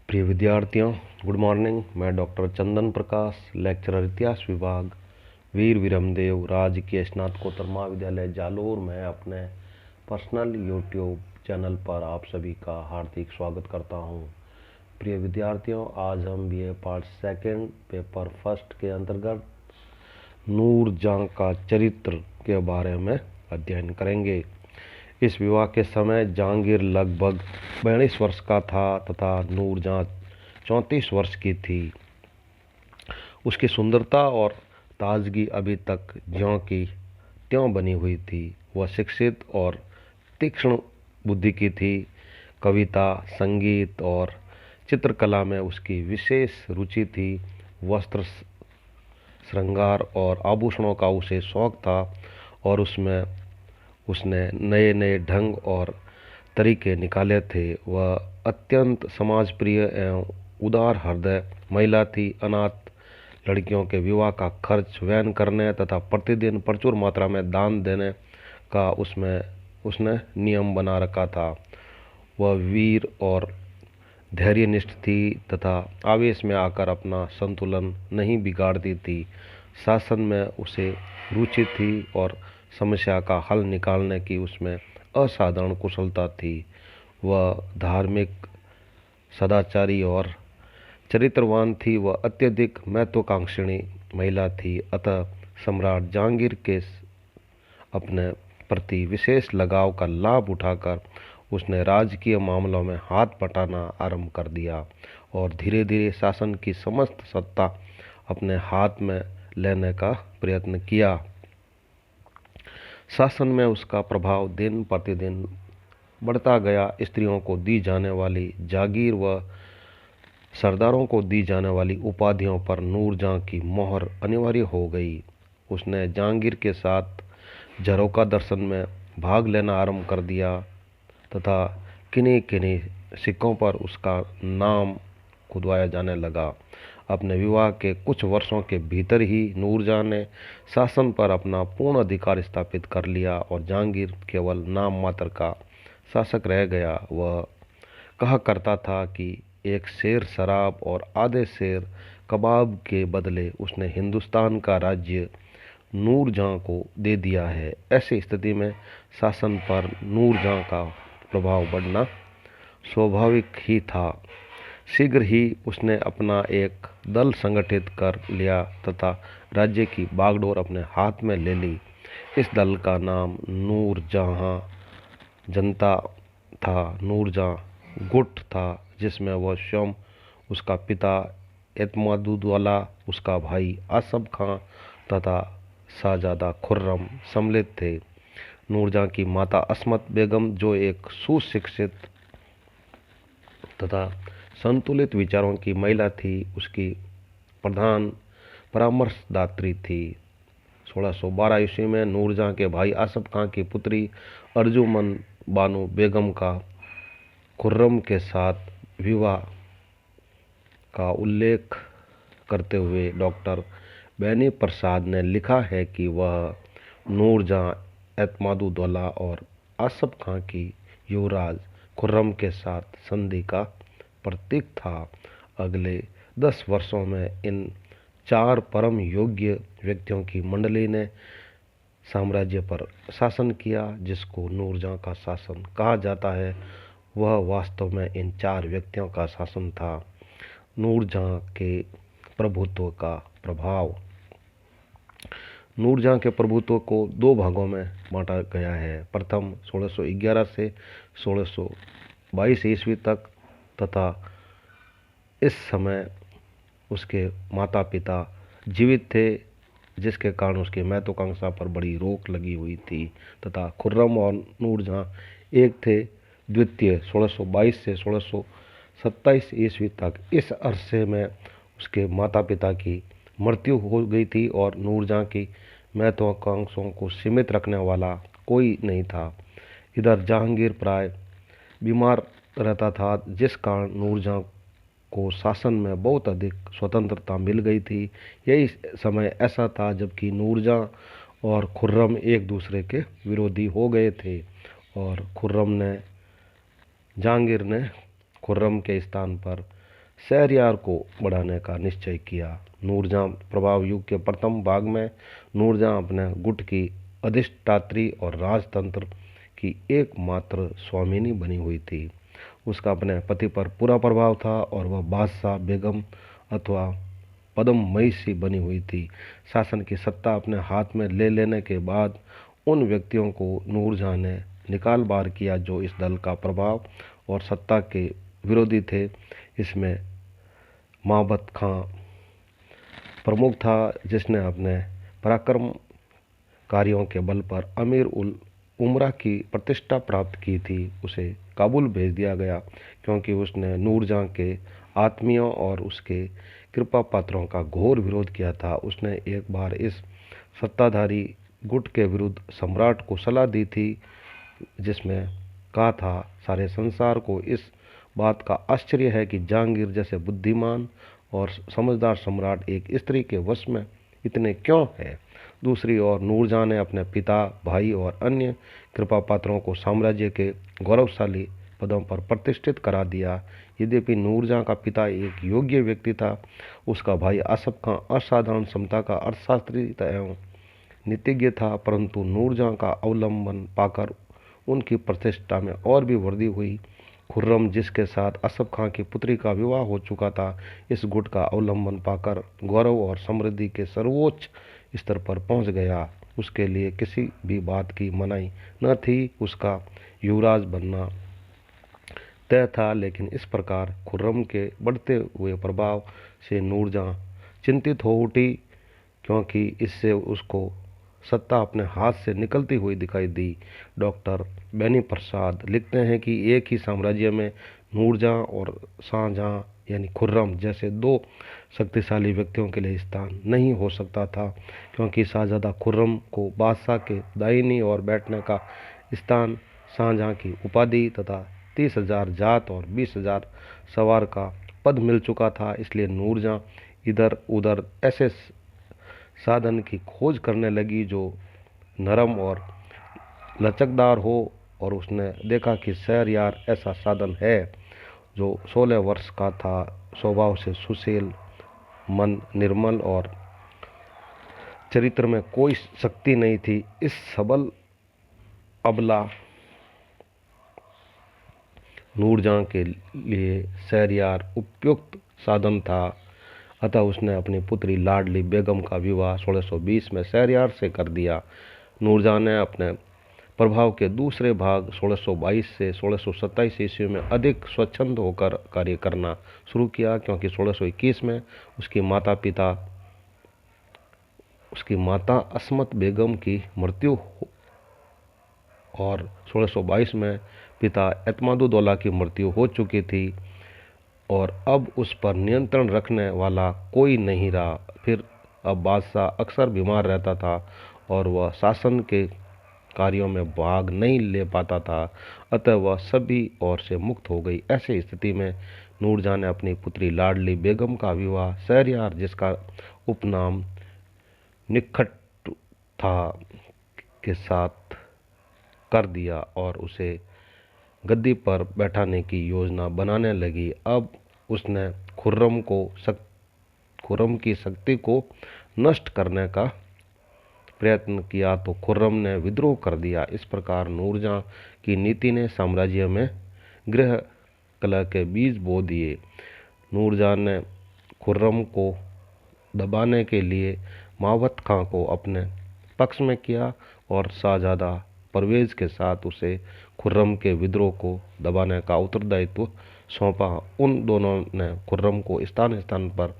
प्रिय विद्यार्थियों, good morning. मैं डॉक्टर चंदन प्रकाश, लेक्चरर इतिहास विभाग, वीर विरमदेव राजकीय स्नातकोत्तर महाविद्यालय जालोर में अपने पर्सनल यूट्यूब चैनल पर आप सभी का हार्दिक स्वागत करता हूं। प्रिय विद्यार्थियों, आज हम BA part second paper first के अंतर्गत नूरजहां का चरित्र के बारे में अध्ययन करेंगे। इस विवाह के समय जहांगीर लगभग 42 वर्ष का था तथा नूरजहां 34 वर्ष की थी। उसकी सुंदरता और ताजगी अभी तक ज्यों की त्यों बनी हुई थी। वह शिक्षित और तीक्ष्ण बुद्धि की थी। कविता, संगीत और चित्रकला में उसकी विशेष रुचि थी। वस्त्र, श्रृंगार और आभूषणों का उसे शौक था और उसने नए नए ढंग और तरीके निकाले थे। वह अत्यंत समाजप्रिय एवं उदार हृदय महिला थी। अनाथ लड़कियों के विवाह का खर्च वहन करने तथा प्रतिदिन प्रचुर मात्रा में दान देने का उसने नियम बना रखा था। वह वीर और धैर्यनिष्ठ थी तथा आवेश में आकर अपना संतुलन नहीं बिगाड़ती थी। शासन में उसे रुचि थी और समस्या का हल निकालने की उसमें असाधारण कुशलता थी। वह धार्मिक, सदाचारी और चरित्रवान थी। वह अत्यधिक महत्वाकांक्षिणी महिला थी। अतः सम्राट जहांगीर के अपने प्रति विशेष लगाव का लाभ उठाकर उसने राजकीय मामलों में हाथ बटाना आरंभ कर दिया और धीरे धीरे शासन की समस्त सत्ता अपने हाथ में लेने का प्रयत्न किया। शासन में उसका प्रभाव दिन प्रतिदिन बढ़ता गया। स्त्रियों को दी जाने वाली जागीर व सरदारों को दी जाने वाली उपाधियों पर नूरजहां की मोहर अनिवार्य हो गई। उसने जहांगीर के साथ झरोखा दर्शन में भाग लेना आरंभ कर दिया तथा किन्हीं किन्हीं सिक्कों पर उसका नाम खुदवाया जाने लगा। अपने विवाह के कुछ वर्षों के भीतर ही नूरजहां ने शासन पर अपना पूर्ण अधिकार स्थापित कर लिया और जहांगीर केवल नाम मात्र का शासक रह गया। वह कहा करता था कि एक शेर शराब और आधे शेर कबाब के बदले उसने हिंदुस्तान का राज्य नूरजहां को दे दिया है। ऐसी स्थिति में शासन पर नूरजहां का प्रभाव बढ़ना स्वाभाविक ही था। शीघ्र ही उसने अपना एक दल संगठित कर लिया तथा राज्य की बागडोर अपने हाथ में ले ली। इस दल का नाम नूरजहां जनता था। नूरजहां गुट था जिसमें वह स्वयं, उसका पिता एतमादुद्दौला, उसका भाई आसफ खां तथा शाहजादा खुर्रम सम्मिलित थे। नूरजहां की माता अस्मत बेगम, जो एक सुशिक्षित तथा संतुलित विचारों की महिला थी, उसकी प्रधान परामर्शदात्री थी। 1612 ईस्वी में नूरजहां के भाई आसफ खां की पुत्री अर्जुमन बानो बेगम का खुर्रम के साथ विवाह का उल्लेख करते हुए डॉक्टर बेनी प्रसाद ने लिखा है कि वह नूरजहां एतमादुद्दौला और आसफ खां की युवराज खुर्रम के साथ संधि का प्रतीक था। अगले 10 वर्षों में इन चार परम योग्य व्यक्तियों की मंडली ने साम्राज्य पर शासन किया। जिसको नूरजहां का शासन कहा जाता है, वह वास्तव में इन चार व्यक्तियों का शासन था। नूरजहां के प्रभुत्व का प्रभाव। नूरजहां के प्रभुत्व को दो भागों में बांटा गया है। प्रथम 1611 से 1622 ईस्वी तक तथा इस समय उसके माता पिता जीवित थे, जिसके कारण उसकी महत्वाकांक्षा पर बड़ी रोक लगी हुई थी तथा खुर्रम और नूरजहां एक थे। द्वितीय 1622 से 1627 ईस्वी तक इस अरसे में उसके माता पिता की मृत्यु हो गई थी और नूरजहां की महत्वाकांक्षाओं को सीमित रखने वाला कोई नहीं था। इधर जहांगीर प्राय बीमार रहता था, जिस कारण नूरजहां को शासन में बहुत अधिक स्वतंत्रता मिल गई थी। यही समय ऐसा था जबकि नूरजहां और खुर्रम एक दूसरे के विरोधी हो गए थे और जहांगीर ने खुर्रम के स्थान पर शहरयार को बढ़ाने का निश्चय किया। नूरजहां प्रभाव युग के प्रथम भाग में नूरजहां अपने गुट की अधिष्ठात्री और राजतंत्र की एकमात्र स्वामिनी बनी हुई थी। उसका अपने पति पर पूरा प्रभाव था और वह बादशाह, बेगम अथवा पद्म महिषी बनी हुई थी। शासन की सत्ता अपने हाथ में ले लेने के बाद उन व्यक्तियों को नूरजहां ने निकाल बार किया जो इस दल का प्रभाव और सत्ता के विरोधी थे। इसमें माबत खां प्रमुख था, जिसने अपने पराक्रम कार्यों के बल पर अमीर उल उमरा की प्रतिष्ठा प्राप्त की थी। उसे काबुल भेज दिया गया क्योंकि उसने नूरजहां के आत्मियों और उसके कृपा पात्रों का घोर विरोध किया था। उसने एक बार इस सत्ताधारी गुट के विरुद्ध सम्राट को सलाह दी थी, जिसमें कहा था, सारे संसार को इस बात का आश्चर्य है कि जहांगीर जैसे बुद्धिमान और समझदार सम्राट एक स्त्री के वश में इतने क्यों है। दूसरी ओर नूरजहां ने अपने पिता, भाई और अन्य कृपा पात्रों को साम्राज्य के गौरवशाली पदों पर प्रतिष्ठित करा दिया। यद्यपि नूरजहां का पिता एक योग्य व्यक्ति था, उसका भाई आसफ खां असाधारण क्षमता का अर्थशास्त्री एवं नीतिज्ञ था, परंतु नूरजहां का अवलंबन पाकर उनकी प्रतिष्ठा में और भी वृद्धि हुई। खुर्रम, जिसके साथ असफ खां की पुत्री का विवाह हो चुका था, इस गुट का अवलंबन पाकर गौरव और समृद्धि के सर्वोच्च स्तर पर पहुंच गया। उसके लिए किसी भी बात की मनाही न थी, उसका युवराज बनना तय था। लेकिन इस प्रकार खुर्रम के बढ़ते हुए प्रभाव से नूरजहां चिंतित हो उठी, क्योंकि इससे उसको सत्ता अपने हाथ से निकलती हुई दिखाई दी। डॉक्टर बेनी प्रसाद लिखते हैं कि एक ही साम्राज्य में नूरजहां और शाहजहां यानी खुर्रम जैसे दो शक्तिशाली व्यक्तियों के लिए स्थान नहीं हो सकता था, क्योंकि शाहजादा खुर्रम को बादशाह के दाहिनी ओर बैठने का स्थान, शाहजहां की उपाधि तथा 30,000 जात और 20,000 सवार का पद मिल चुका था। इसलिए नूरजहां इधर उधर ऐसे साधन की खोज करने लगी जो नरम और लचकदार हो, और उसने देखा कि शहरयार ऐसा साधन है जो 16 वर्ष का था, स्वभाव से सुशील, मन निर्मल और चरित्र में कोई शक्ति नहीं थी। इस सबल अबला नूरजहां के लिए शहरयार उपयुक्त साधन था। अतः उसने अपनी पुत्री लाडली बेगम का विवाह 1620 में शहरयार से कर दिया। नूरजहां ने अपने प्रभाव के दूसरे भाग 1622 से 1627 ईस्वी में अधिक स्वच्छंद होकर कार्य करना शुरू किया, क्योंकि 1621 में उसकी माता अस्मत बेगम की मृत्यु और 1622 में पिता एतमादुद्दौला की मृत्यु हो चुकी थी और अब उस पर नियंत्रण रखने वाला कोई नहीं रहा। फिर अब बादशाह अक्सर बीमार रहता था और वह शासन के कार्यों में भाग नहीं ले पाता था, अतः वह सभी ओर से मुक्त हो गई। ऐसी स्थिति में नूरजहां ने अपनी पुत्री लाडली बेगम का विवाह शहरयार, जिसका उपनाम निखट था, के साथ कर दिया और उसे गद्दी पर बैठाने की योजना बनाने लगी। अब उसने खुर्रम की शक्ति को नष्ट करने का प्रयत्न किया तो खुर्रम ने विद्रोह कर दिया। इस प्रकार नूरजहां की नीति ने साम्राज्य में गृह कलह के बीज बो दिए। नूरजहां ने खुर्रम को दबाने के लिए माबत खां को अपने पक्ष में किया और शाहजादा परवेज के साथ उसे खुर्रम के विद्रोह को दबाने का उत्तरदायित्व सौंपा। उन दोनों ने खुर्रम को स्थान स्थान पर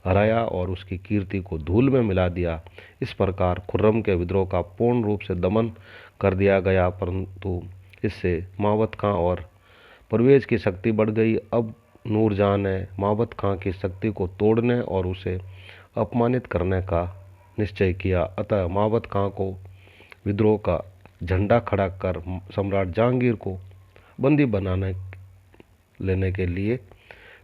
हराया और उसकी कीर्ति को धूल में मिला दिया। इस प्रकार खुर्रम के विद्रोह का पूर्ण रूप से दमन कर दिया गया, परंतु इससे माबत खां और परवेज की शक्ति बढ़ गई। अब नूरजहां ने माबत खां की शक्ति को तोड़ने और उसे अपमानित करने का निश्चय किया। अतः माबत खां को विद्रोह का झंडा खड़ा कर सम्राट जहांगीर को बंदी बनाने लेने के लिए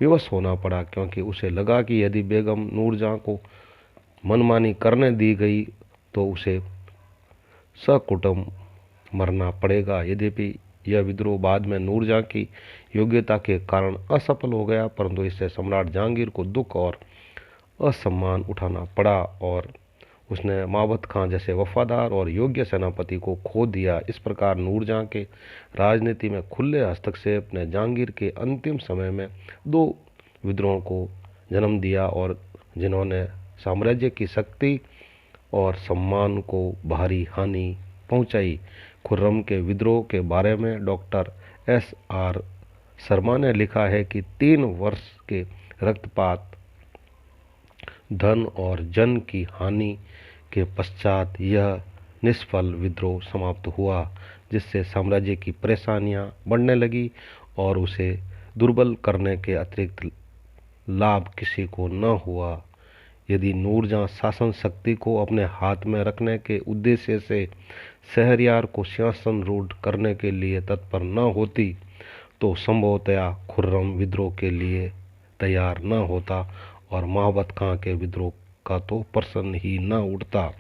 विवश होना पड़ा, क्योंकि उसे लगा कि यदि बेगम नूरजहां को मनमानी करने दी गई तो उसे सकुटुम मरना पड़ेगा। यद्यपि यह विद्रोह बाद में नूरजहां की योग्यता के कारण असफल हो गया, परंतु इससे सम्राट जहांगीर को दुख और असम्मान उठाना पड़ा और उसने महाबत खां जैसे वफादार और योग्य सेनापति को खो दिया। इस प्रकार नूरजहां के राजनीति में खुले हस्तक्षेप ने जहांगीर के अंतिम समय में दो विद्रोहों को जन्म दिया और जिन्होंने साम्राज्य की शक्ति और सम्मान को भारी हानि पहुंचाई। खुर्रम के विद्रोह के बारे में डॉक्टर S.R. शर्मा ने लिखा है कि 3 वर्ष के रक्तपात, धन और जन की हानि के पश्चात यह निष्फल विद्रोह समाप्त हुआ, जिससे साम्राज्य की परेशानियां बढ़ने लगी और उसे दुर्बल करने के अतिरिक्त लाभ किसी को न हुआ। यदि नूरजहां शासन शक्ति को अपने हाथ में रखने के उद्देश्य से शहरयार को सिंहासन रूढ़ करने के लिए तत्पर न होती तो संभवतया खुर्रम विद्रोह के लिए तैयार न होता और महाबत खां के विद्रोह का तो प्रश्न ही न उठता।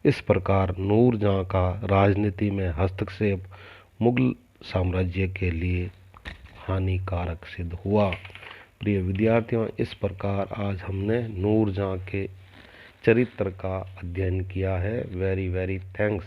इस प्रकार नूरजहां का राजनीति में हस्तक्षेप मुगल साम्राज्य के लिए हानिकारक सिद्ध हुआ। प्रिय विद्यार्थियों, इस प्रकार आज हमने नूरजहां के चरित्र का अध्ययन किया है। Very very thanks.